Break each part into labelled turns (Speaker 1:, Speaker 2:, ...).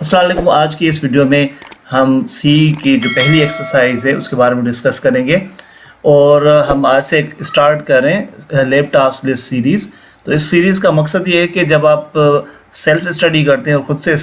Speaker 1: अस्सलाम वालेकुम। आज की इस वीडियो में हम सी की जो पहली एक्सरसाइज है उसके बारे में डिस्कस करेंगे और हम आज से स्टार्ट करें लेफ्ट टास्क लिस्ट सीरीज़। तो इस सीरीज़ का मकसद ये है कि जब आप सेल्फ स्टडी करते हैं और ख़ुद से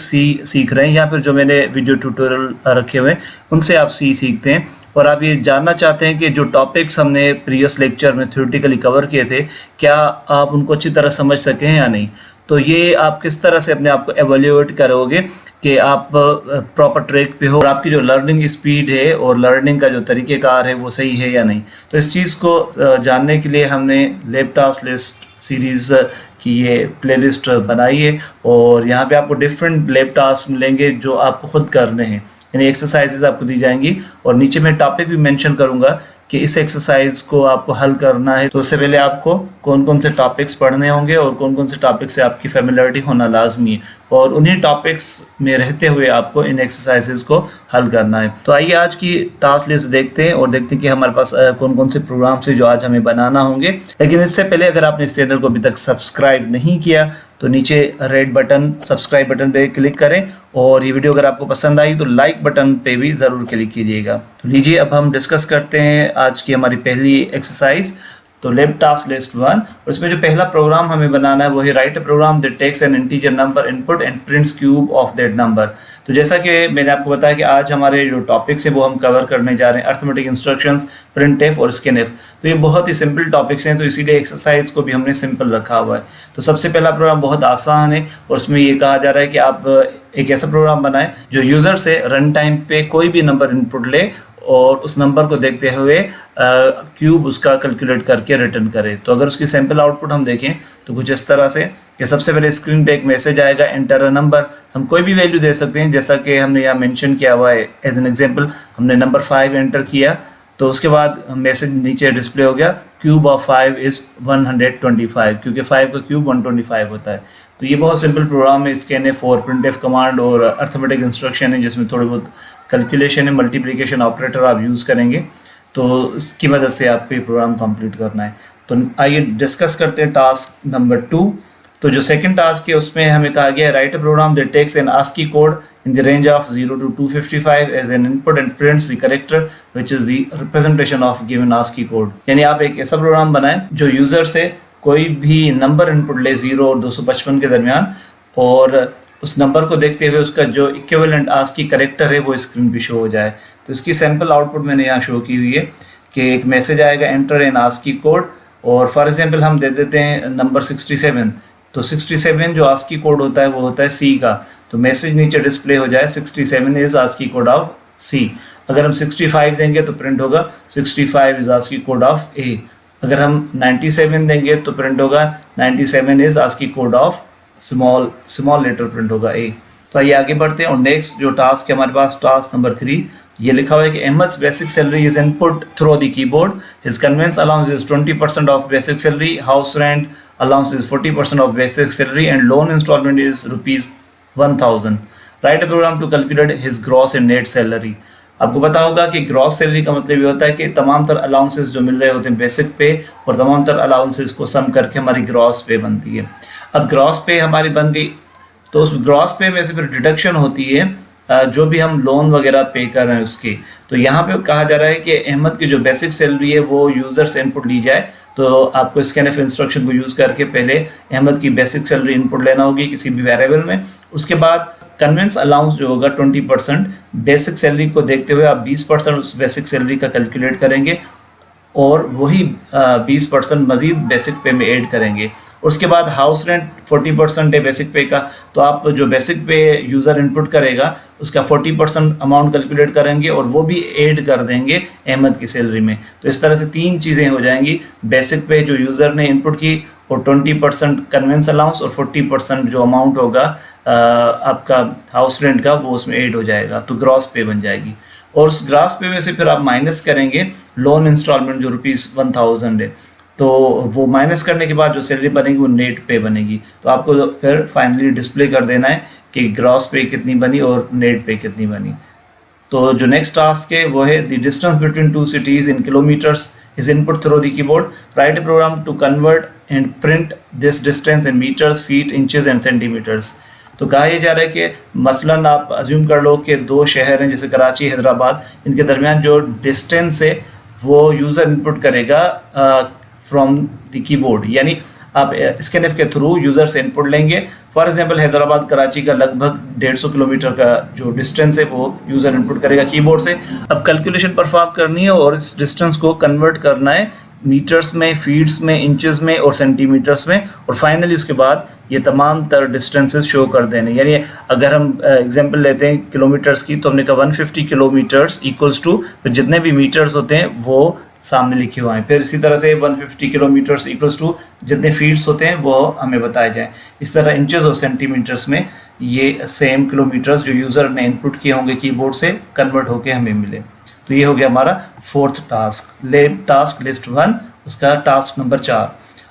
Speaker 1: सीख रहे हैं या फिर जो मैंने वीडियो ट्यूटोरियल रखे हुए हैं उनसे आप सीखते हैं और आप ये जानना चाहते हैं कि जो टॉपिक्स हमने प्रीवियस लेक्चर में थ्योरेटिकली कवर किए थे क्या आप उनको अच्छी तरह समझ सकें या नहीं। तो ये आप किस तरह से अपने आप को एवेल्यूएट करोगे कि आप प्रॉपर ट्रैक पे हो और आपकी जो लर्निंग स्पीड है और लर्निंग का जो तरीक़ेकार है वो सही है या नहीं। तो इस चीज़ को जानने के लिए हमने लेफ्ट टास्क लिस्ट सीरीज़ की ये प्लेलिस्ट बनाई है और यहाँ पे आपको डिफरेंट लेफ्ट टास्क मिलेंगे जो आपको खुद करने हैं, यानी एक्सरसाइजेज आपको दी जाएंगी और नीचे मैं टॉपिक भी मेंशन करूँगा कि इस एक्सरसाइज को आपको हल करना है। तो उससे पहले आपको कौन कौन से टॉपिक्स पढ़ने होंगे और कौन कौन से टॉपिक से आपकी फेमिलियरिटी होना लाजमी है और उन्हीं टॉपिक्स में रहते हुए आपको इन एक्सरसाइजेज को हल करना है। तो आइए आज की टास्क लिस्ट देखते हैं और देखते हैं कि हमारे पास कौन कौन से प्रोग्राम से जो आज हमें बनाना होंगे। लेकिन इससे पहले अगर आपने इस चैनल को अभी तक सब्सक्राइब नहीं किया तो नीचे रेड बटन सब्सक्राइब बटन पे क्लिक करें और ये वीडियो अगर आपको पसंद आई तो लाइक बटन पे भी ज़रूर क्लिक कीजिएगा। तो लीजिए अब हम डिस्कस करते हैं आज की हमारी पहली एक्सरसाइज। तो लेफ्ट टास्क लिस्ट 1 और इसमें जो पहला प्रोग्राम हमें बनाना है वो है write a program that takes an integer number input and prints cube of that number. तो जैसा कि मैंने आपको बताया कि आज हमारे जो टॉपिक्स हैं वो हम कवर करने जा रहे हैं अर्थमेटिक इंस्ट्रक्शंस, प्रिंटफ और स्कैनफ। तो ये बहुत ही सिंपल टॉपिक्स हैं तो इसीलिए एक्सरसाइज को भी हमने सिंपल रखा हुआ है। तो सबसे पहला प्रोग्राम बहुत आसान है और उसमें ये कहा जा रहा है कि आप एक ऐसा प्रोग्राम बनाएं जो यूज़र से रन टाइम पे कोई भी नंबर इनपुट ले और उस नंबर को देखते हुए क्यूब उसका कैलकुलेट करके रिटर्न करे। तो अगर उसकी सैम्पल आउटपुट हम देखें तो कुछ इस तरह से कि सबसे पहले स्क्रीन पे एक मैसेज आएगा एंटर अ नंबर। हम कोई भी वैल्यू दे सकते हैं जैसा कि हमने यहाँ मेंशन किया हुआ है। एज एन एग्जांपल हमने नंबर 5 एंटर किया तो उसके बाद मैसेज नीचे डिस्प्ले हो गया क्यूब ऑफ 5 इज़ 125 क्योंकि 5 का क्यूब 125 होता है। तो ये बहुत सिंपल प्रोग्राम है। स्कैनफ और प्रिंटफ कमांड और अर्थमेटिक इंस्ट्रक्शन है जिसमें थोड़ी बहुत कैलकुलेशन है, मल्टीप्लिकेशन ऑपरेटर आप यूज़ करेंगे तो इसकी मदद से आपको ये प्रोग्राम कंप्लीट करना है। तो आइए डिस्कस करते हैं टास्क नंबर 2। तो जो सेकंड टास्क है उसमें हमें कहा गया है write a program that takes an ASCII code in the range of 0 to 255 as an input and prints the character which is the representation of given ASCII code। यानी आप एक ऐसा प्रोग्राम बनाएं जो यूज़र से कोई भी नंबर इनपुट ले 0 और 255 के दरमियान और उस नंबर को देखते हुए उसका जो इक्विवेलेंट ASCII कैरेक्टर है वो स्क्रीन पे शो हो जाए। तो इसकी सैम्पल आउटपुट मैंने यहाँ शो की हुई है कि एक मैसेज आएगा एंटर इन ASCII कोड और फॉर एग्जांपल हम दे देते हैं नंबर 67। तो 67 जो ASCII कोड होता है वो होता है C का। तो मैसेज नीचे डिस्प्ले हो जाए 67 is ASCII code of C। अगर हम 65 देंगे तो प्रिंट होगा 65 is ASCII code of A। अगर हम 97 देंगे तो प्रिंट होगा 97 is ASCII code of small letter print होगा A। तो आइए आगे बढ़ते हैं और नेक्स्ट जो टास्क है हमारे पास टास्क नंबर 3। ये लिखा हुआ है कि Ahmed's basic salary is input through the keyboard, his conveyance allowance is 20% of basic salary, house rent allowance is 40% of basic salary and loan instalment is ₹1000। Write a program to calculate his gross and net salary. आपको पता होगा कि gross salary का मतलब ये होता है कि तमाम तर अलाउंसेस जो मिल रहे होते हैं बेसिक पे और तमाम तर अलाउंसेस को सम करके हमारी ग्रॉस पे बनती है। अब ग्रॉस पे हमारी बन गई तो उस ग्रॉस पे में से फिर डिडक्शन होती है जो भी हम लोन वगैरह पे कर रहे हैं उसकी। तो यहाँ पे कहा जा रहा है कि अहमद की जो बेसिक सैलरी है वो यूज़र से इनपुट ली जाए। तो आपको स्कैनफ इंस्ट्रक्शन को यूज़ करके पहले अहमद की बेसिक सैलरी इनपुट लेना होगी किसी भी वेरिएबल में। उसके बाद कन्वेंस अलाउंस जो होगा 20%, बेसिक सैलरी को देखते हुए आप 20% उस बेसिक सैलरी का कैलकुलेट करेंगे और वही 20% मज़ीद बेसिक पे में ऐड करेंगे। उसके बाद हाउस रेंट 40% है बेसिक पे का, तो आप जो बेसिक पे यूज़र इनपुट करेगा उसका 40% अमाउंट कैलकुलेट करेंगे और वो भी ऐड कर देंगे अहमद की सैलरी में। तो इस तरह से 3 चीज़ें हो जाएंगी, बेसिक पे जो यूज़र ने इनपुट की और 20% कन्वेंस अलाउंस और 40% जो अमाउंट होगा आपका हाउस रेंट का वो उसमें ऐड हो जाएगा। तो ग्रॉस पे बन जाएगी और उस ग्रॉस पे में से फिर आप माइनस करेंगे लोन इंस्टॉलमेंट जो ₹1000 है। तो वो माइनस करने के बाद जो सैलरी बनेगी वो नेट पे बनेगी। तो आपको फिर फाइनली डिस्प्ले कर देना है कि ग्रॉस पे कितनी बनी और नेट पे कितनी बनी। तो जो नेक्स्ट टास्क है वो है the distance between 2 cities in kilometres is input through the keyboard. Write a program to convert and print this distance in metres, feet, inches and centimetres. तो कहा यह जा रहा है कि मसलन आप अज्यूम कर लो कि दो शहर हैं जैसे कराची हैदराबाद, इनके दरमियान जो डिस्टेंस है वो यूज़र इनपुट करेगा फ्रॉम द कीबोर्ड, यानी आप स्कैनएफ के थ्रू यूज़र से इनपुट लेंगे। फॉर एग्जांपल हैदराबाद कराची का लगभग 150 किलोमीटर का जो डिस्टेंस है वो यूज़र इनपुट करेगा कीबोर्ड से। अब कैलकुलेशन परफॉर्म करनी है और इस डिस्टेंस को कन्वर्ट करना है मीटर्स में, फीट्स में, इंचेस में और सेंटीमीटर्स में, और फाइनली उसके बाद ये तमाम तर डिस्टेंसेस शो कर देने। यानी अगर हम एग्जांपल लेते हैं किलोमीटर्स की, तो हमने कहा 150 किलोमीटर्स इक्वल्स टू, फिर जितने भी मीटर्स होते हैं वो सामने लिखे हुए हैं। फिर इसी तरह से 150 किलोमीटर्स इक्वल्स टू जितने फीट्स होते हैं वो हमें बताए जाएं। इस तरह इंचेस और सेंटीमीटर्स में ये सेम किलोमीटर्स जो यूज़र ने इनपुट किए होंगे कीबोर्ड से कन्वर्ट होके हमें मिले। तो ये हो गया हमारा फोर्थ टास्क, टास्क लिस्ट 1, उसका टास्क नंबर 4।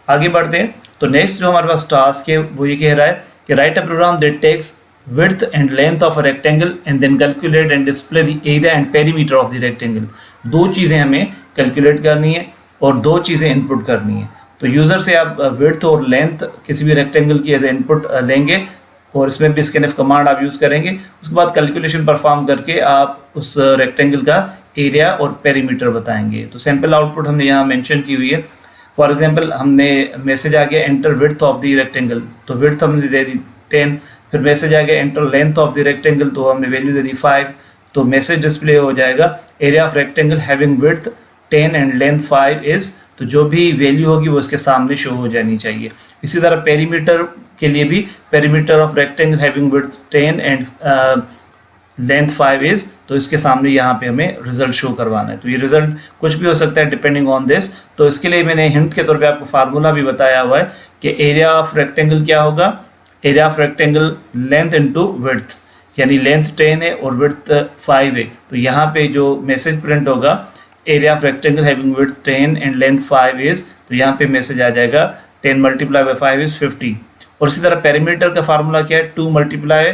Speaker 1: आगे बढ़ते हैं तो नेक्स्ट जो हमारे पास टास्क है वो ये कह रहा है कि write a program that takes width and length of a rectangle and then calculate and display the area and perimeter of the rectangle। दो चीज़ें हमें कैलकुलेट करनी है और दो चीज़ें इनपुट करनी है। तो यूज़र से आप विड्थ और लेंथ किसी भी रेक्टेंगल की एज इनपुट लेंगे और इसमें भी स्कैनएफ कमांड आप यूज़ करेंगे। उसके बाद कैलकुलेशन परफॉर्म करके आप उस रेक्टेंगल का एरिया और पेरीमीटर बताएंगे। तो सैम्पल आउटपुट हमने यहाँ मेंशन की हुई है। फॉर एग्जांपल हमने मैसेज आ गया enter width of the rectangle, तो विड्थ हमने दे दी 10। फिर मैसेज आ गया enter length of the rectangle, तो हमने वैल्यू दे दी 5। तो मैसेज डिस्प्ले हो जाएगा area of rectangle having width 10 and length 5 is, तो जो भी वैल्यू होगी वो उसके सामने शो हो जानी चाहिए। इसी तरह पेरीमीटर के लिए भी perimeter of rectangle having width 10 and length 5 is, तो इसके सामने यहाँ पे हमें रिजल्ट शो करवाना है। तो ये रिजल्ट कुछ भी हो सकता है डिपेंडिंग ऑन दिस। तो इसके लिए मैंने हिंट के तौर पे आपको फार्मूला भी बताया हुआ है कि एरिया ऑफ रेक्टेंगल क्या होगा, area of rectangle length into width, यानी लेंथ 10 है और विड्थ 5 है। तो यहाँ पे जो मैसेज प्रिंट होगा area of rectangle having width 10 and length 5 is, तो यहाँ पे मैसेज आ जाएगा 10 मल्टीप्लाई बाय 5 इज 50। और इसी तरह पेरीमीटर का फार्मूला क्या है, 2 मल्टीप्लाई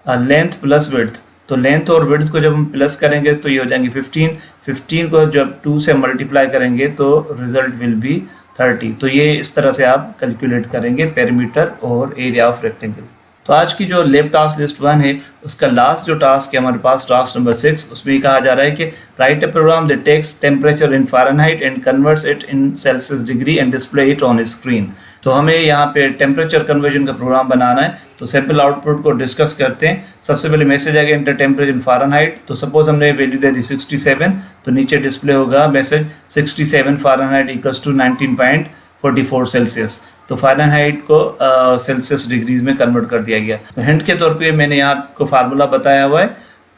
Speaker 1: लेंथ प्लस विड्थ। तो लेंथ और विड्थ को जब हम प्लस करेंगे तो ये हो जाएंगे 15 को जब 2 से मल्टीप्लाई करेंगे तो रिजल्ट विल बी 30। तो ये इस तरह से आप कैलकुलेट करेंगे पेरीमीटर और एरिया ऑफ रेक्टेंगल। तो आज की जो लैब टास्क लिस्ट 1 है उसका लास्ट जो टास्क है हमारे पास टास्क नंबर 6, उसमें कहा जा रहा है कि write a program that takes temperature in Fahrenheit and converts it in Celsius degree and display it on screen. तो हमें यहाँ पे टेम्परेचर कन्वर्जन का प्रोग्राम बनाना है। तो सैम्पल आउटपुट को डिस्कस करते हैं। सबसे पहले मैसेज आएगा इंटर टेम्परेचर इन फ़ारेनहाइट। तो सपोज हमने वैल्यू दे दी 67, तो नीचे डिस्प्ले होगा message 67 Fahrenheit equals to 19.44 Celsius. तो फ़ारेनहाइट को सेल्सियस डिग्रीज में कन्वर्ट कर दिया गया। तो हिंट के तौर पे मैंने यहाँ आपको फार्मूला बताया हुआ है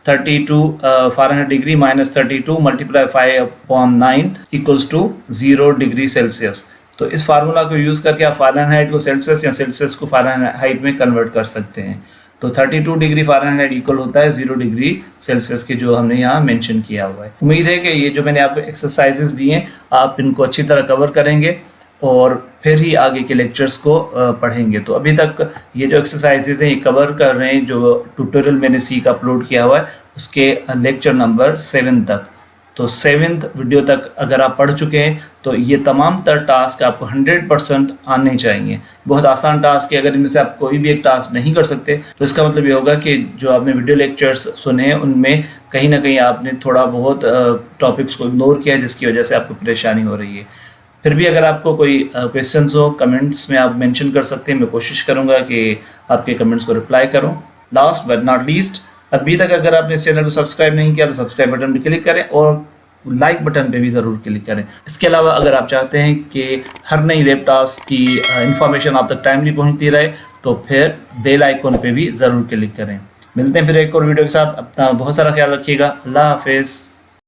Speaker 1: 32 Fahrenheit degree minus 32 multiply 5/9 equals to 0 degree Celsius. तो इस फार्मूला को यूज़ करके आप फ़ारेनहाइट को सेल्सियस या सेल्सियस को फ़ारेनहाइट में कन्वर्ट कर सकते हैं। तो 32 डिग्री फ़ारेनहाइट इक्वल होता है 0 डिग्री सेल्सियस के, जो हमने यहाँ मेंशन किया हुआ है। उम्मीद है कि ये जो मैंने आपको एक्सरसाइजेस दिए हैं आप इनको अच्छी तरह कवर करेंगे और फिर ही आगे के लेक्चर्स को पढ़ेंगे। तो अभी तक ये जो एक्सरसाइजेज हैं ये कवर कर रहे हैं जो ट्यूटोरियल मैंने सीख अपलोड किया हुआ है उसके लेक्चर नंबर 7 तक। तो 7th वीडियो तक अगर आप पढ़ चुके हैं तो ये तमाम तर टास्क आपको 100% आने चाहिए। बहुत आसान टास्क है। अगर इनमें से आप कोई भी एक टास्क नहीं कर सकते तो इसका मतलब ये होगा कि जो आपने वीडियो लेक्चर्स सुने हैं उनमें कहीं ना कहीं आपने थोड़ा बहुत टॉपिक्स को इग्नोर किया है, जिसकी वजह से आपको परेशानी हो रही है। फिर भी अगर आपको कोई क्वेश्चंस हो कमेंट्स में आप मेंशन कर सकते हैं। मैं कोशिश करूंगा कि आपके कमेंट्स को रिप्लाई करूं। लास्ट बट नॉट लीस्ट, अभी तक अगर आपने इस चैनल को सब्सक्राइब नहीं किया तो सब्सक्राइब बटन पर क्लिक करें और लाइक बटन पे भी ज़रूर क्लिक करें। इसके अलावा अगर आप चाहते हैं कि हर नई लैब टास्क की इंफॉर्मेशन आप तक टाइमली पहुंचती रहे तो फिर बेल आइकॉन पे भी ज़रूर क्लिक करें। मिलते हैं फिर एक और वीडियो के साथ। अपना बहुत सारा ख्याल रखिएगा। अल्लाह हाफिज़।